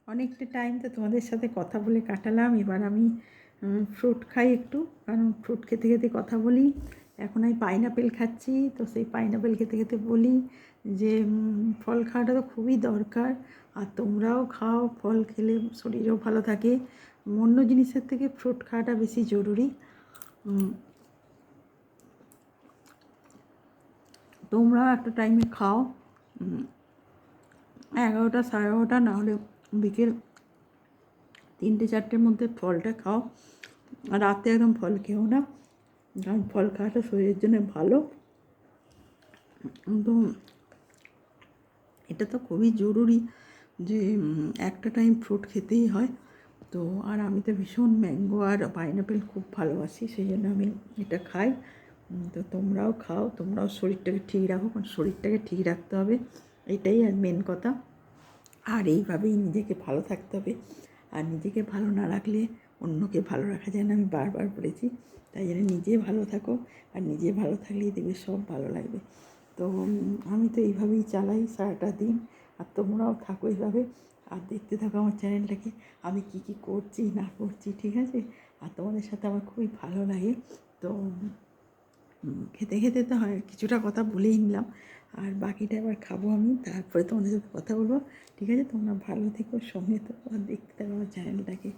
অনেকটা টাইম তো তোমাদের সাথে কথা বলে কাটালাম। এবার আমি ফ্রুট খাই একটু, কারণ ফ্রুট খেতে খেতে কথা বলি। এখন আমি পাইনাপেল খাচ্ছি, তো সেই পাইনাপেল খেতে খেতে বলি যে ফল খাওয়াটা তো খুবই দরকার। আর তোমরাও খাও, ফল খেলে শরীরেও ভালো থাকে। অন্য জিনিসের থেকে ফ্রুট খাওয়াটা বেশি জরুরি। তোমরাও একটা টাইমে খাও, 11টা 11:30 না হলে বিকেল 3টে 4টের মধ্যে ফলটা খাও। আর রাতে একদম ফল খেও না, কারণ ফল খাওয়াটা শরীরের জন্য ভালো। তো এটা তো খুবই জরুরি যে একটা টাইম ফ্রুট খেতেই হয়। তো আর আমি তো ভীষণ ম্যাঙ্গো আর পাইনাপেল খুব ভালোবাসি, সেই জন্য আমি এটা খাই। তো তোমরাও খাও, তোমরাও শরীরটাকে ঠিক রাখো, কারণ শরীরটাকে ঠিক রাখতে হবে, এটাই আর মেন কথা। আর এইভাবেই নিজেকে ভালো থাকতে হবে। আর নিজেকে ভালো না রাখলে অন্যকে ভালো রাখা যায় না, আমি বারবার বলেছি। তাই জন্য নিজে ভালো থাকো, আর নিজে ভালো থাকলেই দেখবে সব ভালো লাগবে। তো আমি তো এইভাবেই চালাই সারাটা দিন, আর তোমরাও থাকো এইভাবে। আর দেখতে থাকো আমার চ্যানেলটাকে, আমি কী কী করছি না করছি, ঠিক আছে? আর তোমাদের সাথে আমার খুবই ভালো লাগে। তো খেতে খেতে তো হয় কিছুটা কথা বলেই নিলাম, আর বাকিটা এবার খাবো আমি, তারপরে তোমাদের সাথে কথা বলবো। ঠিক আছে, তোমরা ভালো থেকো, সঙ্গে থেকো, আর দেখতে থাকো আমার চ্যানেলটাকে।